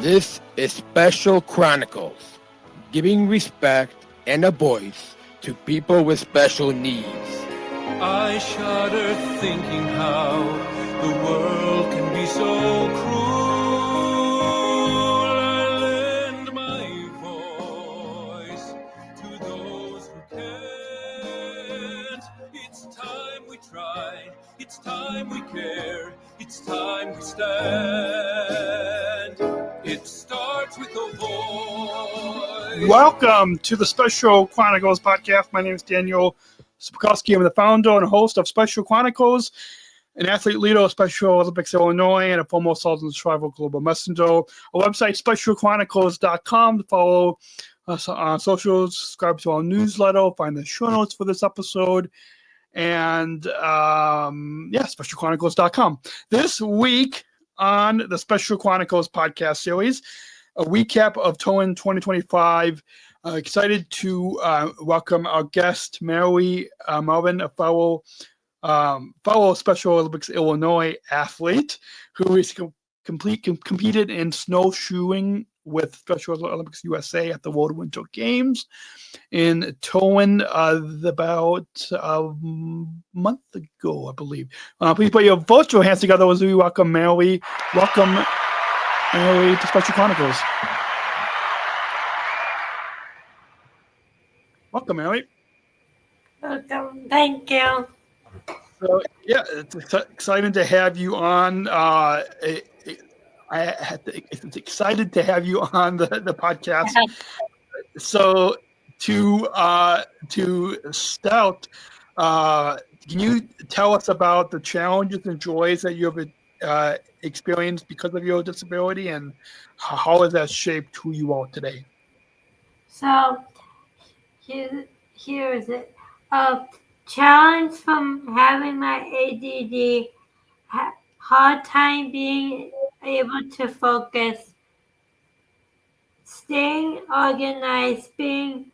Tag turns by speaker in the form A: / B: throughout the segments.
A: This is Special Chronicles, giving respect and a voice to people with special needs.
B: I shudder thinking how the world can be so cruel. I lend my voice to those who can't. It's time we try, it's time we care, it's time we stand. It starts with a voice.
C: Welcome to the Special Chronicles Podcast. My name is Daniel Smrokowski. I'm the founder and host of Special Chronicles, an athlete leader of Special Olympics Illinois, and a former Southern Travel Global Messenger. Our website, specialchronicles.com. Follow us on socials, subscribe to our newsletter, find the show notes for this episode, and specialchronicles.com. This week on the Special Chronicles Podcast Series, a recap of Turin 2025. Excited to welcome our guest, Mallory Marvin, a fellow Special Olympics Illinois athlete who is competed in snowshoeing with Special Olympics USA at the World Winter Games in Turin about a month ago, I believe. Please put your virtual hands together as we welcome Mallory. Welcome, Mallory, to Special Chronicles. Welcome, Mallory.
D: Welcome. Thank you.
C: So, yeah, it's exciting to have you on. It's excited to have you on the podcast. So, to start, can you tell us about the challenges and joys that you have experienced because of your disability, and how has that shaped who you are today?
D: So, here is it. A challenge from having my ADD, hard time being able to focus, staying organized, being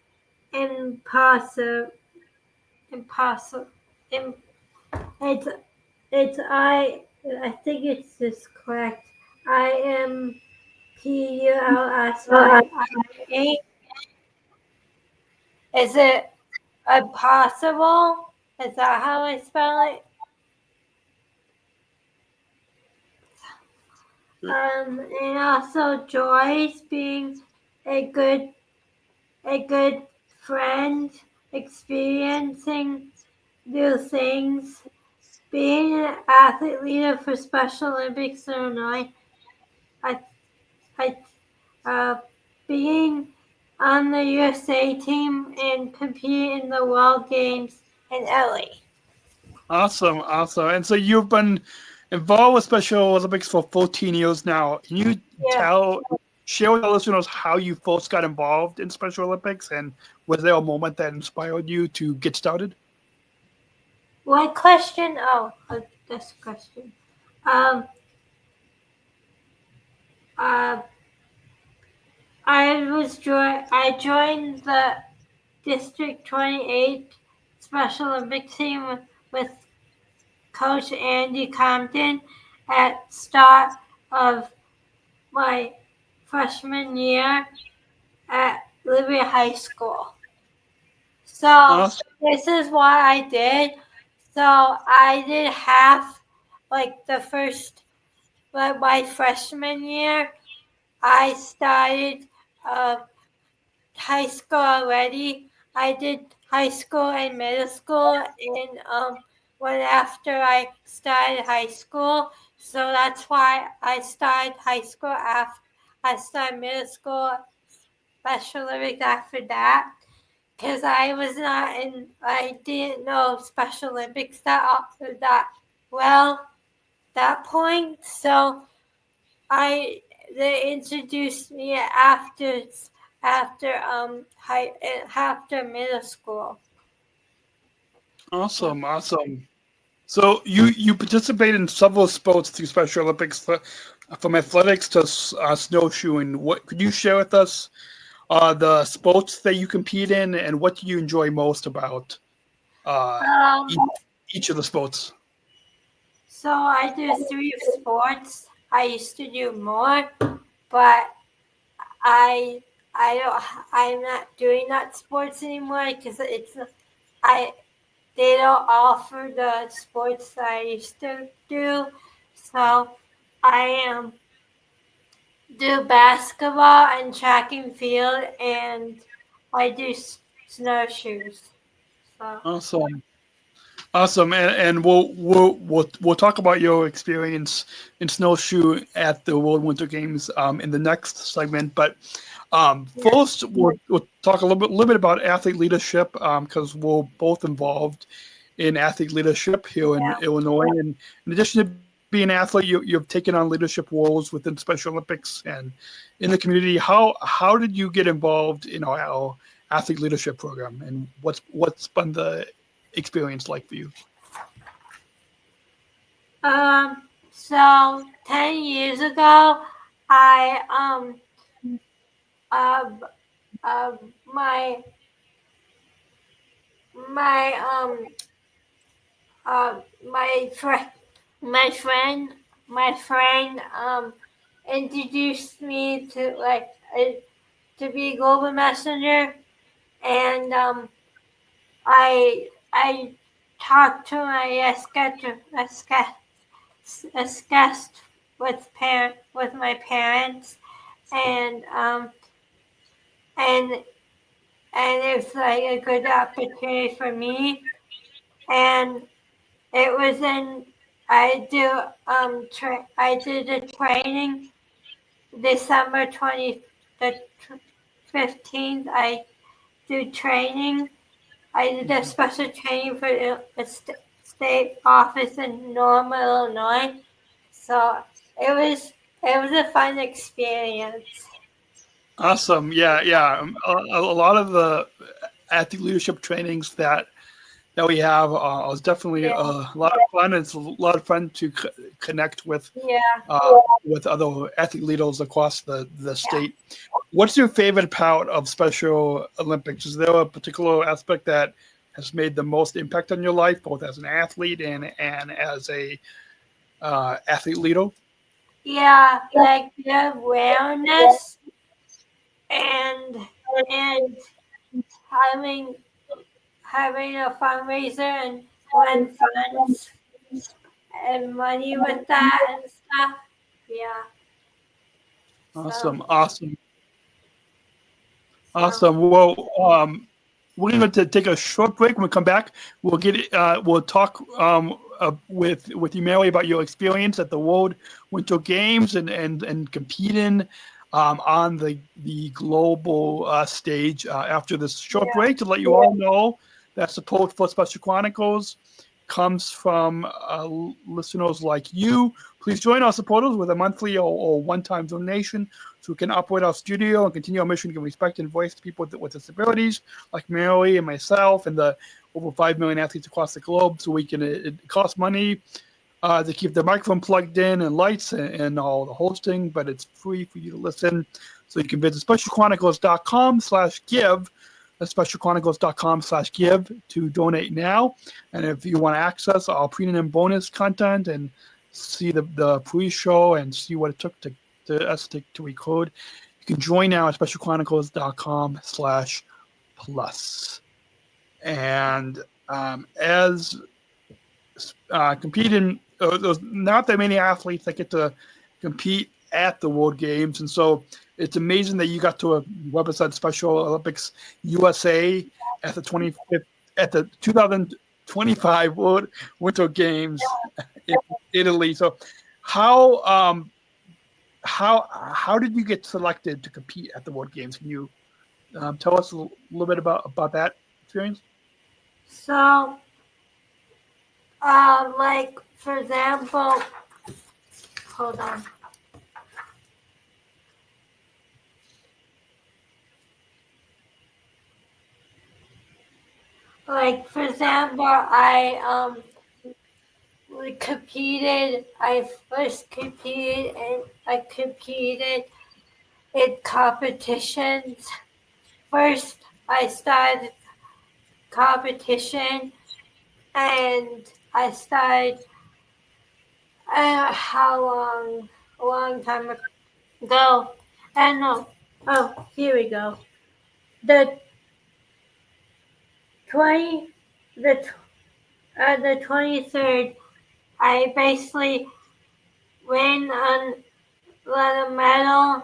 D: impossible. I think it's just correct. IMPULSY. Is it impossible? Is that how I spell it? And also Joyce being a good friend, experiencing new things, being an athlete leader for Special Olympics Illinois, being on the USA team and competing in the World Games in LA.
C: Awesome. And so you've been involved with Special Olympics for 14 years now. Can you share with our listeners how you first got involved in Special Olympics, and was there a moment that inspired you to get started?
D: What question? Oh, this question. I joined the District 28 Special Olympics team with Coach Andy Compton at start of my freshman year at Liberty High School. So This is what I did. So I did half, my freshman year, I started high school already. I did high school and middle school, and when after I started high school, so that's why I started high school after I started middle school, Special Olympics after that, because I didn't know Special Olympics that point, so they introduced me after middle school.
C: Awesome. So you participate in several sports through Special Olympics, from athletics to snowshoeing. What could you share with us the sports that you compete in, and what do you enjoy most about each of the sports?
D: So I do 3 sports. I used to do more. but I'm not doing that sports anymore because they don't offer the sports that I used to do. So I do basketball and track and field, and I do snowshoes. So.
C: Awesome, and we'll talk about your experience in snowshoe at the World Winter Games in the next segment. But first, we'll talk a little bit about athlete leadership because we're both involved in athlete leadership here in Illinois. And in addition to being an athlete, you've taken on leadership roles within Special Olympics and in the community. How did you get involved in our athlete leadership program, and what's been the experience like for you?
D: So 10 years ago, I my my my friend my friend introduced me to be a global messenger, and I talked to my guest with my parents, and and it's like a good opportunity for me, and it was in I did a training December 15th. I do training. I did a special training for a state office in Norma, Illinois. So it was a fun experience.
C: Awesome. Yeah. A lot of the athlete leadership trainings that we have is definitely a lot of fun. It's a lot of fun to connect with other athlete leaders across the state. What's your favorite part of Special Olympics? Is there a particular aspect that has made the most impact on your life, both as an athlete and as a athlete leader?
D: Yeah, like the awareness and having a fundraiser and win funds and money with that and stuff. Yeah.
C: Awesome.
D: So.
C: Well, we're going to take a short break. When we come back, we'll talk with you, Mallory, about your experience at the World Winter Games and competing on the global stage after this short break. To let you all know that support for Special Chronicles comes from listeners like you. Please join our supporters with a monthly or one-time donation so we can operate our studio and continue our mission to give respect and voice to people with disabilities like Mary and myself and the over 5 million athletes across the globe. So we can, it costs money to keep the microphone plugged in and lights and all the hosting, but it's free for you to listen. So you can visit specialchronicles.com/give. That's specialchronicles.com/give to donate now. And if you want to access our premium and bonus content and see the pre-show and see what it took to us to record, you can join now at specialchronicles.com/plus. And as competing, there's not that many athletes that get to compete at the World Games, and so it's amazing that you got to represent Special Olympics USA at the 2025 World Winter Games in Italy. So, how did you get selected to compete at the World Games? Can you tell us a little bit about that experience?
D: So, like for example, hold on. Like for example, I competed. I first competed, and I competed in competitions. First, I started competition, and I started how long? A long time ago. And here we go. The 20, the 23rd, I basically win on the medal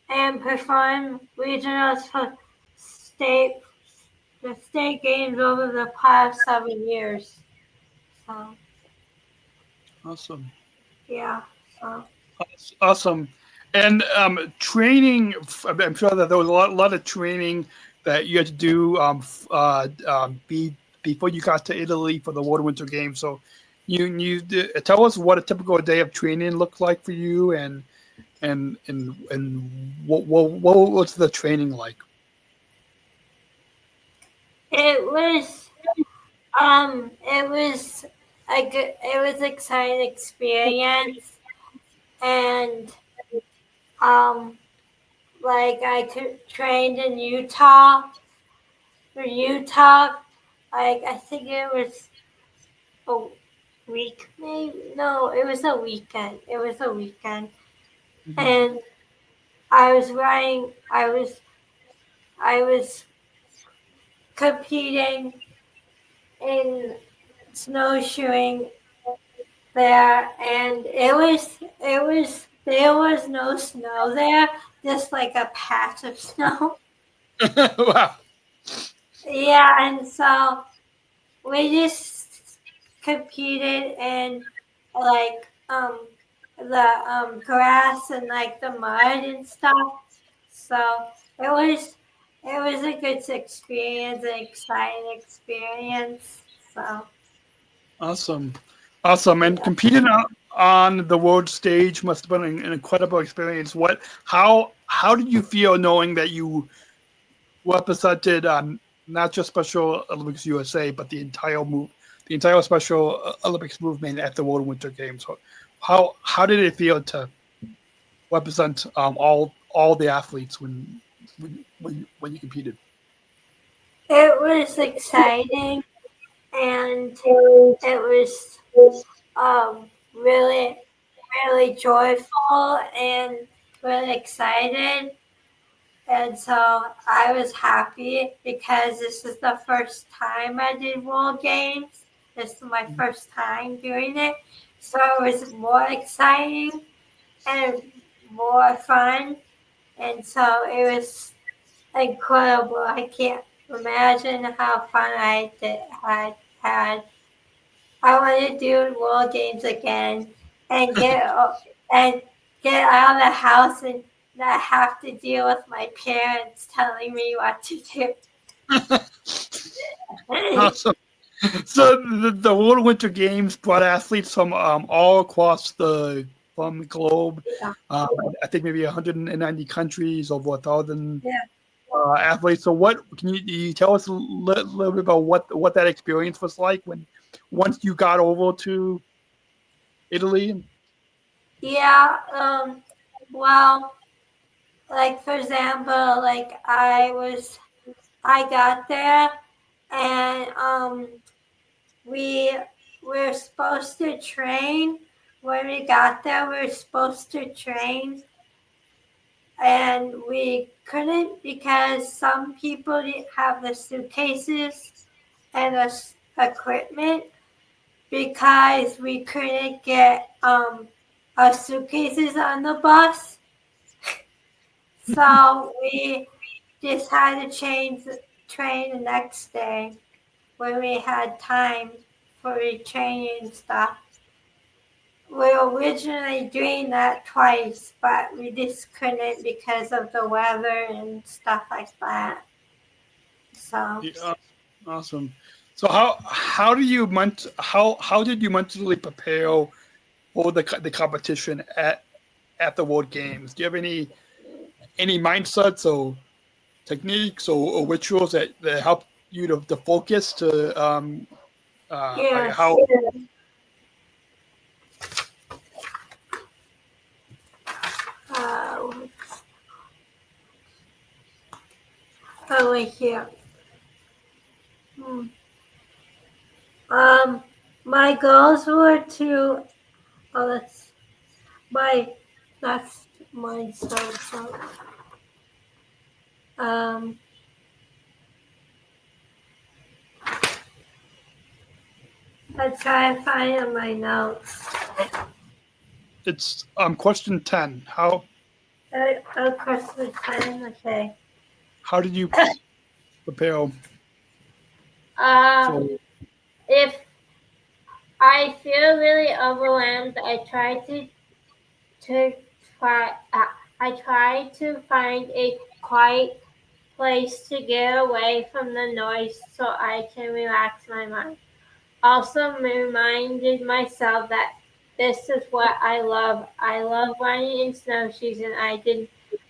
D: and perform regionals for state the state games over the past 7 years. So
C: Awesome.
D: yeah, so
C: Awesome. And training, I'm sure that there was a lot of training that you had to do before you got to Italy for the World Winter Games. So tell us what a typical day of training looked like for you, and what was the training like?
D: it was exciting experience, and like trained in Utah. For Utah, like I think it was a week, maybe no, it was a weekend. It was a weekend, and I was running. I was competing in snowshoeing there, and there was no snow there, just like a patch of snow.
C: Wow.
D: Yeah, and so we just competed in like the grass and like the mud and stuff. So it was a good experience, an exciting experience. So
C: Awesome. Awesome. And
D: yeah.
C: competing on the world stage must have been an incredible experience. How did you feel knowing that you represented not just Special Olympics USA, but the entire Special Olympics movement at the World Winter Games? How did it feel to represent all the athletes when you competed?
D: It was exciting, and it was really really joyful and really excited. And so I was happy because this is the first time I did World Games. This is my first time doing it. So it was more exciting and more fun. And so it was incredible. I can't imagine how fun I had. I want to do World Games again and and get out of the house and not have to deal with my parents telling me what to do.
C: Awesome. So the World Winter Games brought athletes from all across from the globe.
D: Yeah.
C: I think maybe 190 countries, over 1,000
D: Yeah.
C: athletes. So what can you tell us a little bit about what that experience was like once you got over to Italy?
D: Yeah. Well, like for example, like I got there and we were supposed to train. When we got there, we were supposed to train, and we couldn't because some people didn't have the suitcases and the equipment, because we couldn't get our suitcases on the bus. So we just had to train the next day when we had time for retraining and stuff. We were originally doing that twice, but we just couldn't because of the weather and stuff like that. So
C: Yeah, awesome. So how did you mentally prepare for the competition at the World Games? Do you have any mindsets or techniques or rituals that help you to focus to like
D: yes,
C: how?
D: uh, over here. Hmm. My goals were to. Oh, that's my. That's mine. So. Um, I'll try to find in my notes.
C: It's question 10.
D: Question 10, okay.
C: How did you prepare for?
D: If I feel really overwhelmed, to try. I try to find a quiet place to get away from the noise so I can relax my mind. Also reminded myself that this is what I love. I love running in snowshoes, and I did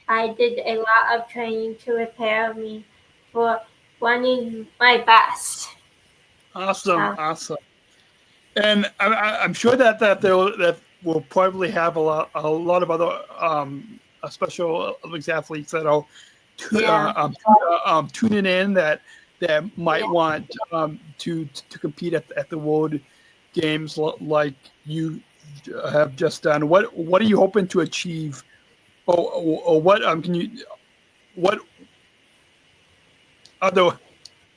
D: a lot of training to prepare me for running my best.
C: Awesome,
D: So,
C: awesome. And I'm sure that that will probably have a lot of other special Olympics athletes that are
D: yeah,
C: tuning in that might
D: yeah.
C: want to compete at the World Games like you have just done. What are you hoping to achieve, or what can you what other?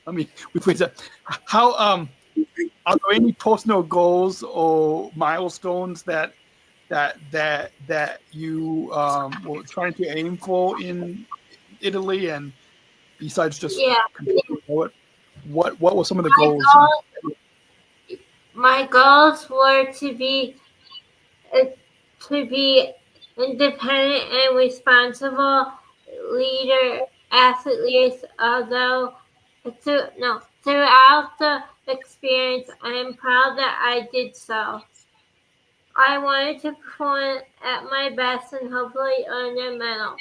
C: I mean, rephrase that. How are there any personal goals or milestones that you were trying to aim for in Italy, and besides just
D: Yeah.
C: what were some of the
D: My
C: goals?
D: my goals were uh, to be independent and responsible leader athletes. Although throughout the experience, I am proud that I did so. I wanted to perform at my best and hopefully earn a medal.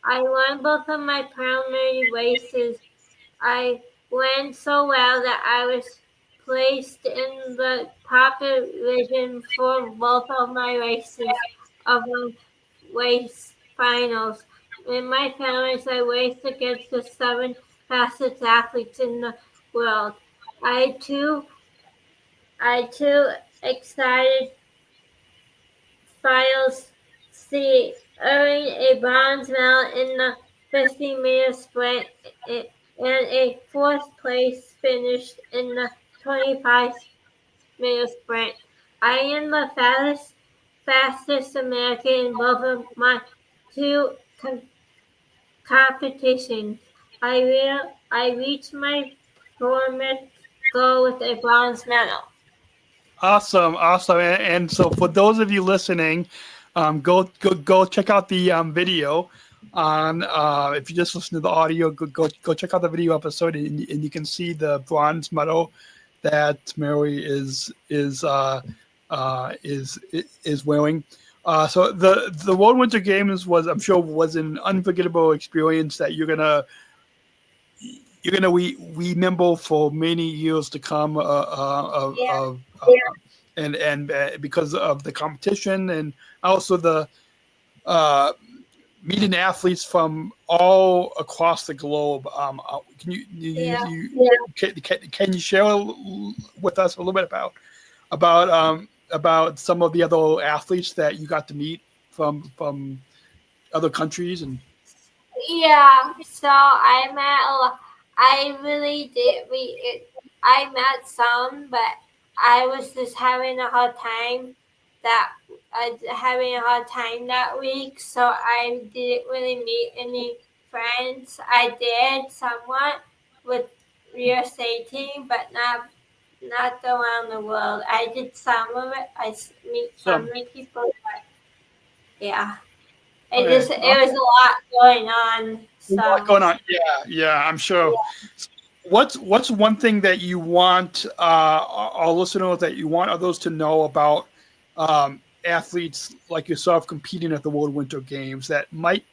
D: I won both of my primary races. I went so well that I was placed in the top division for both of my races of the race finals. In my finals, I raced against the 7 fastest athletes in the world. I too excited finals see earning a bronze medal in the 50-meter sprint and a fourth place finish in the 25-meter sprint. I am the fastest American in both of my two competitions. I reached my performance goal with a bronze medal.
C: Awesome, awesome. And so for those of you listening, go check out the video on if you just listen to the audio, go check out the video episode, and you can see the bronze medal that Mary is wearing. So the World Winter Games I'm sure was an unforgettable experience that you're gonna remember for many years to come
D: Yeah.
C: and because of the competition, and also the uh, meeting athletes from all across the globe. Can
D: Yeah.
C: can you share with us a little bit about some of the other athletes that you got to meet from other countries? And
D: Yeah, so I met a lot. I really did. I met some, but I was just having a hard time that week. So I didn't really meet any friends. I did somewhat with USA team, but not around the world. I did some of it. Meet some
C: some
D: of the people, but yeah.
C: okay,
D: It was a lot going on.
C: a lot
D: So
C: going on. Yeah, I'm sure. What's one thing that you want our listeners that you want others to know about athletes like yourself competing at the World Winter Games that might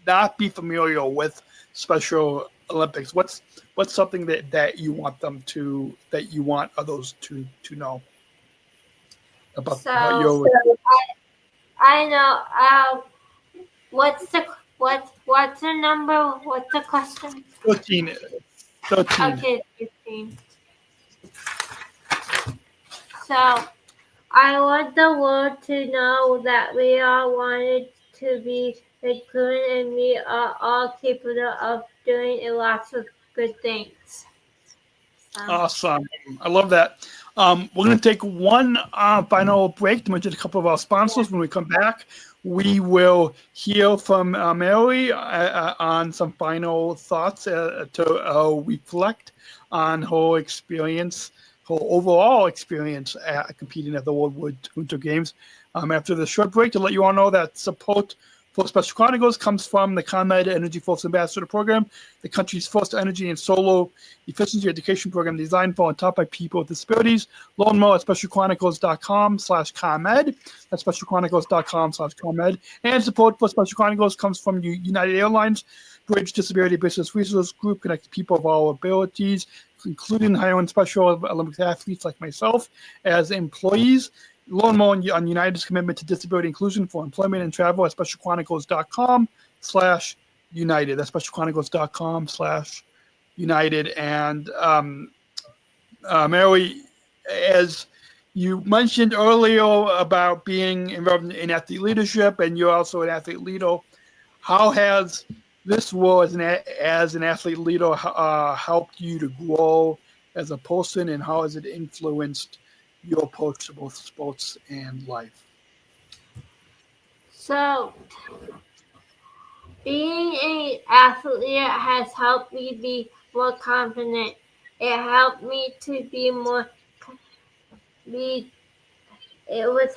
C: not be familiar with Special Olympics? What's something that you want that you want others to know about
D: so
C: your
D: I know. What's the number? What's the question?
C: 13? 13.
D: Okay, 15. So I want the world to know that we all wanted to be included, and we are all capable of doing lots of good things.
C: Awesome. I love that. We're going to take one final break to mention a couple of our sponsors. When we come back, we will hear from Mallory on some final thoughts to reflect on her experience, her overall experience at competing at the World Winter Games. After the short break, to let you all know that support for Special Chronicles comes from the ComEd Energy Force Ambassador Program, the country's first energy and solar efficiency education program designed for and taught by people with disabilities. Learn more at specialchronicles.com/ComEd. That's specialchronicles.com/ComEd. And support for Special Chronicles comes from United Airlines, Bridge Disability Business Resource Group, connecting people of all abilities, including hiring Special Olympics athletes like myself as employees. Learn more on United's commitment to disability inclusion for employment and travel at specialchronicles.com/United. That's specialchronicles.com/United. And Mary, as you mentioned earlier about being involved in athlete leadership, and you're also an athlete leader, how has this role as an athlete leader helped you to grow as a person, and how has it influenced your approach to both sports and life?
D: So, being an athlete has helped me be more confident. It helped me to be more. It was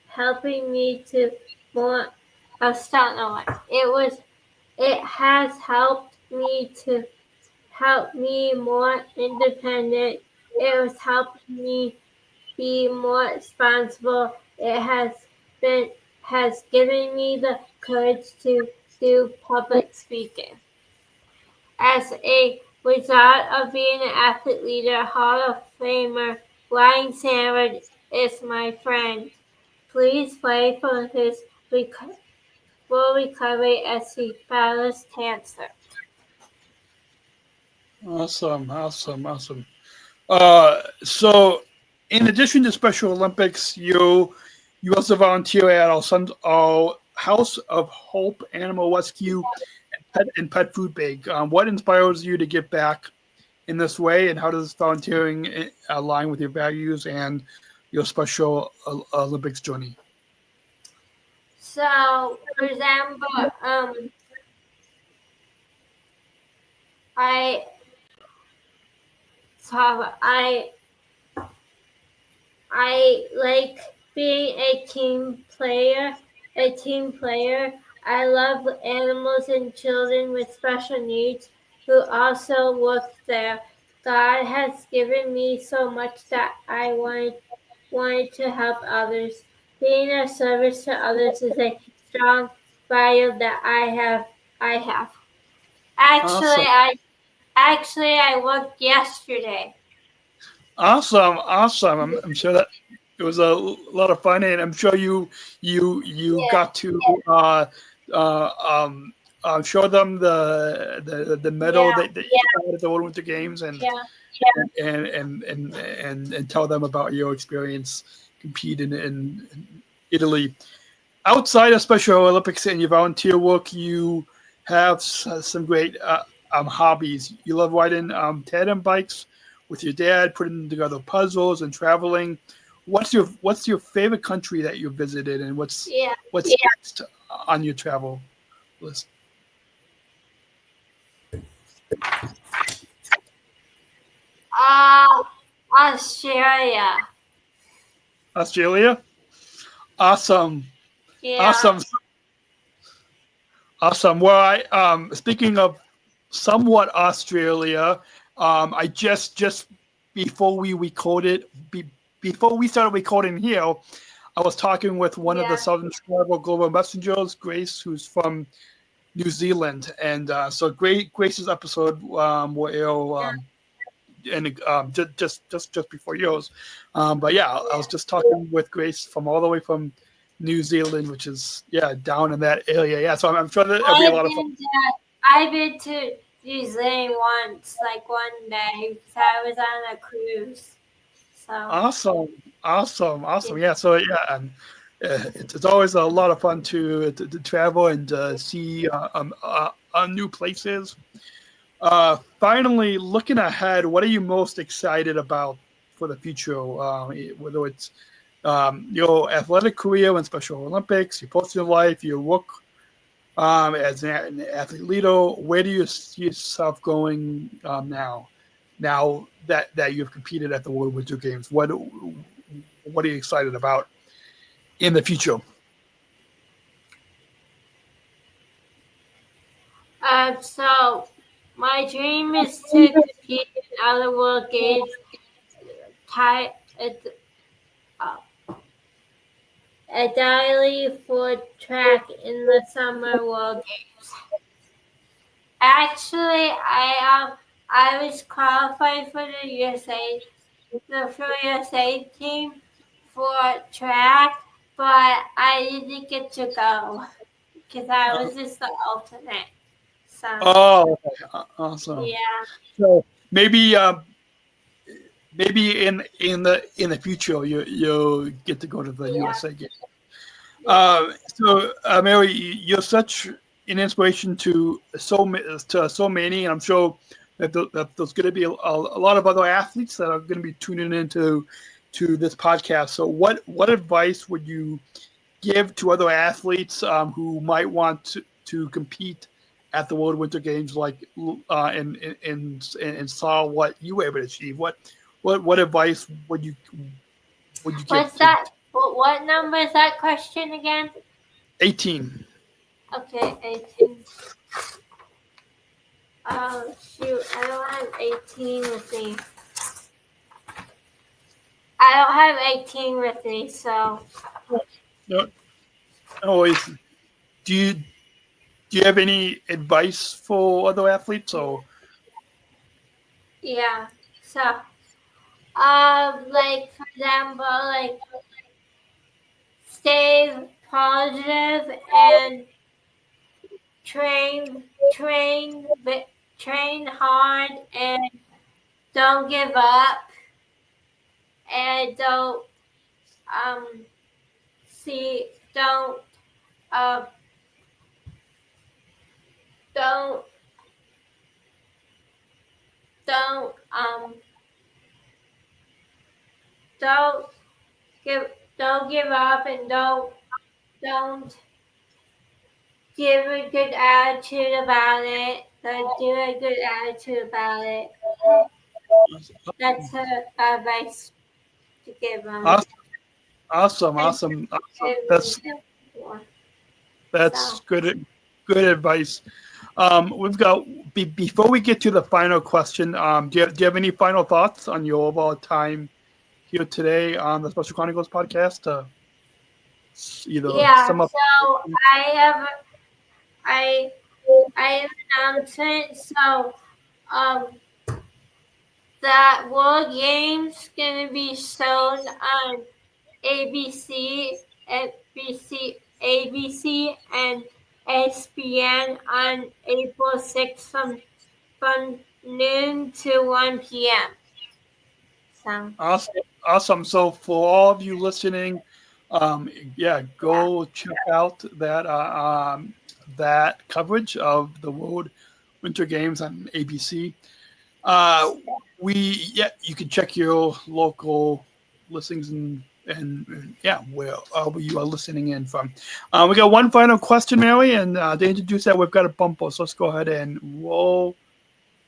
D: helping me to more. It has helped me to help me more independent. It has helped me be more responsible. It has given me the courage to do public speaking. As a result of being an athlete leader, Hall of Famer Ryan Sandberg is my friend. Please pray for his full recovery as he battles cancer.
C: Awesome. So, in addition to Special Olympics, you also volunteer at our House of Hope Animal Rescue and Pet Food Bank. What inspires you to give back in this way, and how does volunteering align with your values and your Special Olympics journey?
D: So, for example, I like being a team player. I love animals and children with special needs who also work there. God has given me so much that I wanted to help others. Being of service to others is a strong value that I have.
C: Awesome.
D: I worked yesterday.
C: Awesome. I'm sure that it was a lot of fun, and I'm sure you got to show them the medal that you got at the World Winter Games, and tell them about your experience competing in Italy. Outside of Special Olympics and your volunteer work, you have some great hobbies. You love riding tandem bikes with your dad, putting together puzzles and traveling. What's your favorite country that you visited, and what's next on your travel list?
D: Australia.
C: Australia? Awesome.
D: Yeah.
C: Awesome. Well, I speaking of somewhat Australia, I just before we recorded, before we started recording here, I was talking with one of the Southern Travel Global Messengers, Grace, who's from New Zealand, and so Grace's episode will and just before yours, but yeah, I was just talking with Grace from all the way from New Zealand, which is down in that area. Yeah, so I'm sure that it'll be a lot of fun.
D: I've been to New Zealand once, like one day, because I was on a cruise. So
C: Awesome. Yeah. So it's always a lot of fun to travel and see new places. Finally, looking ahead, what are you most excited about for the future? Whether it's your athletic career and Special Olympics, your personal life, your work as an athlete leader, where do you see yourself going now? Now that you've competed at the World Winter Games, what are you excited about in the future?
D: So my dream is to compete in other World Games, a daily for track in the Summer World Games. Actually, I was qualified for the USA team for track, but I didn't get to go because I was just the alternate. So.
C: Oh, okay. Awesome.
D: Yeah.
C: So maybe in the future you'll get to go to the USA game. So Mary, you're such an inspiration to so many, and I'm sure that there's going to be a lot of other athletes that are going to be tuning into this podcast. So what advice would you give to other athletes who might want to compete at the World Winter Games, like and saw what you were able to achieve? What advice would you give?
D: What's that? What number is that question again?
C: 18.
D: Okay, 18. Oh shoot, I don't have 18 with me. I don't have 18 with me, so.
C: No, always. Do you have any advice for other athletes? Or
D: yeah, so like for example, like stay positive and train hard and don't give up and don't give up and don't give a good attitude about it. Don't do a good attitude about it. That's her advice to give them.
C: Awesome. That's good advice. We've got before we get to the final question. Do you have any final thoughts on your overall time here today on the Special Chronicles podcast?
D: Sum up. So I have an announcement. So that World Games gonna be shown on ABC and ESPN on April 6th from noon to 1 p.m. So.
C: Awesome. So for all of you listening, go check out that coverage of the World Winter Games on ABC. You can check your local listings and where you are listening in from. We got one final question, Mary, and to introduce that, we've got a bumper. So let's go ahead and roll.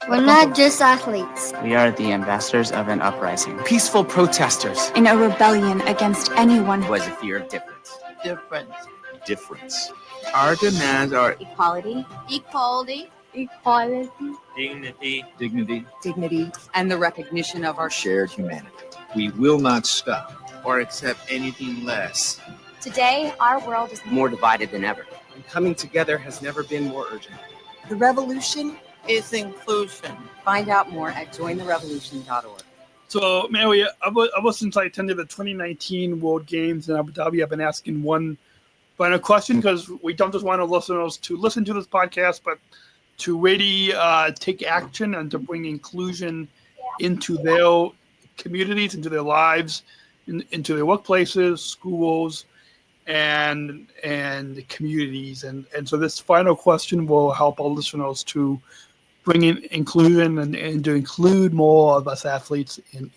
E: We're not just athletes.
F: We are the ambassadors of an uprising.
G: Peaceful protesters.
H: In a rebellion against anyone
G: who has a fear of difference.
I: Our demands are
H: equality,
I: dignity,
J: and the recognition of our
K: shared humanity. We will not stop
I: or accept anything less.
H: Today, our world is
G: more divided than ever.
L: And coming together has never been more urgent.
J: The revolution
M: is inclusion.
J: Find out more at jointherevolution.org.
C: So, Mary, ever since I attended the 2019 World Games in Abu Dhabi, I've been asking one final question because we don't just want our listeners to listen to this podcast, but to really take action and to bring inclusion into their communities, into their lives, into their workplaces, schools, and communities. And so this final question will help our listeners to bring in inclusion and to include more of us athletes in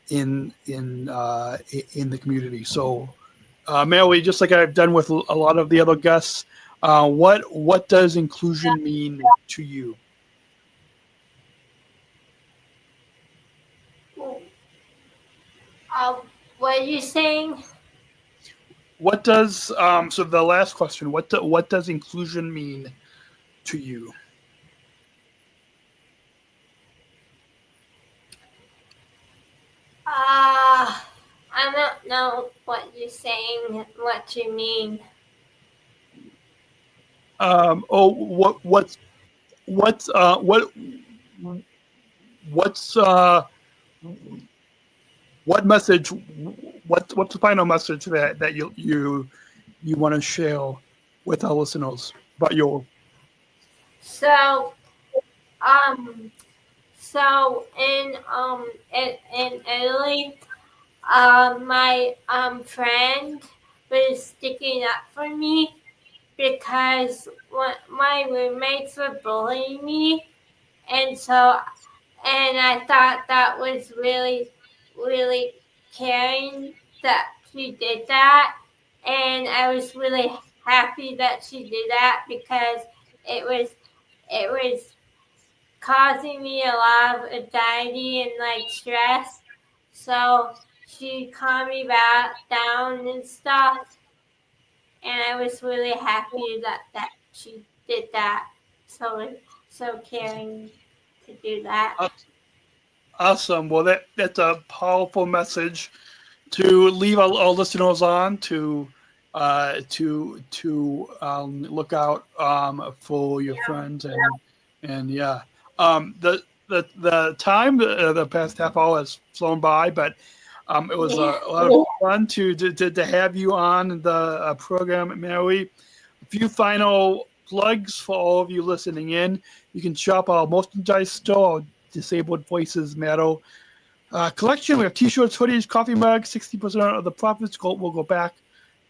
C: the community. So, Mallory, just like I've done with a lot of the other guests, what does inclusion mean to you?
D: What are you saying?
C: What does so the last question? What does inclusion mean to you?
D: I don't know what you're saying. What you mean?
C: What message? What's the final message that you want to share with our listeners about your?
D: So in Italy, my friend was sticking up for me because my roommates were bullying me, and I thought that was really, really caring that she did that, and I was really happy that she did that because it was causing me a lot of anxiety and like stress. So she calmed me back down and stuff, and I was really happy that she did that. So caring to do that.
C: Awesome. Well, that's a powerful message to leave our listeners on to look out for your friends and yeah. The time the past half hour has flown by, but it was a lot of fun to have you on the program, Mallory. A few final plugs for all of you listening in. You can shop our merchandise store, Disabled Voices Matter collection. We have t-shirts, hoodies, coffee mugs. 60% of the profits will go back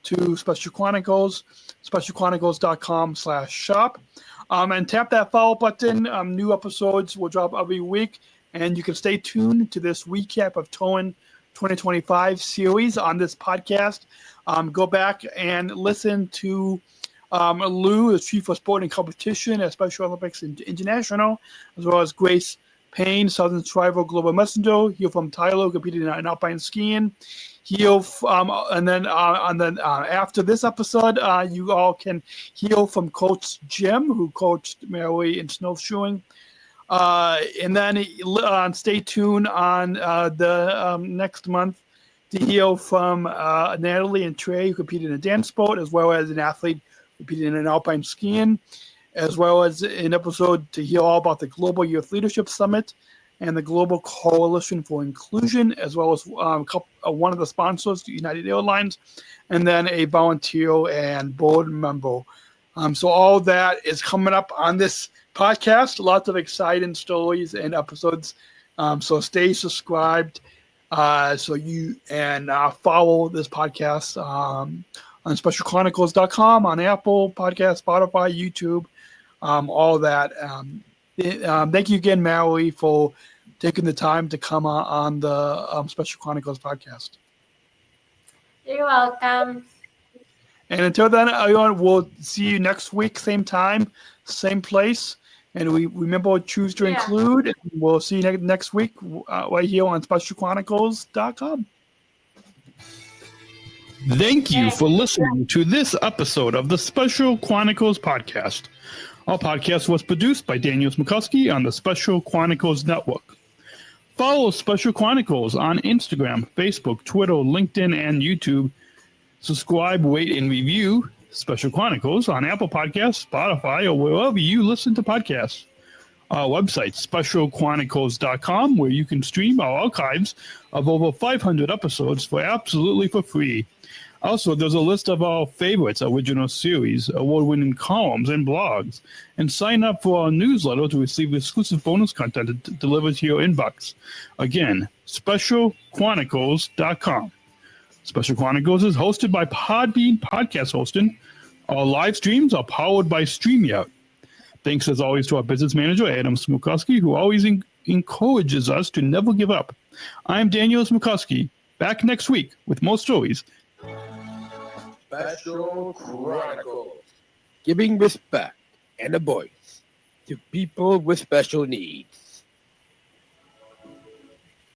C: to Special Chronicles, specialchronicles.com/shop. And tap that follow button. New episodes will drop every week, and you can stay tuned to this recap of Turin 2025 series on this podcast. Go back and listen to Lou, the Chief of Sport and Competition at Special Olympics International, as well as Grace Payne, Southern Tribal Global Messenger. Hear from Tyler, competing in alpine skiing. And then after this episode, you all can hear from Coach Jim, who coached Mallory in snowshoeing. And then stay tuned on the next month to hear from Natalie and Trey, who competed in a dance sport, as well as an athlete competing in alpine skiing, as well as an episode to hear all about the Global Youth Leadership Summit and the Global Coalition for Inclusion, as well as one of the sponsors, United Airlines, and then a volunteer and board member. So all that is coming up on this podcast. Lots of exciting stories and episodes. So stay subscribed. So you and follow this podcast on specialchronicles.com, on Apple Podcasts, Spotify, YouTube, all that. Thank you again, Mallory, for taking the time to come on the Special Chronicles podcast.
D: You're welcome.
C: And until then, everyone, we'll see you next week, same time, same place. And we remember, choose to include. And we'll see you next week right here on specialchronicles.com.
M: Thank you for listening to this episode of the Special Chronicles podcast. Our podcast was produced by Daniel Smrokowski on the Special Chronicles Network. Follow Special Chronicles on Instagram, Facebook, Twitter, LinkedIn, and YouTube. Subscribe, rate, and review Special Chronicles on Apple Podcasts, Spotify, or wherever you listen to podcasts. Our website, specialchronicles.com, where you can stream our archives of over 500 episodes absolutely for free. Also, there's a list of our favorites, original series, award-winning columns, and blogs. And sign up for our newsletter to receive exclusive bonus content delivered to your inbox. Again, specialchronicles.com. Special Chronicles is hosted by Podbean Podcast Hosting. Our live streams are powered by StreamYard. Thanks as always to our business manager, Adam Smrokowski, who always encourages us to never give up. I'm Daniel Smrokowski, back next week with more stories.
A: Special Chronicles, giving respect and a voice to people with special needs.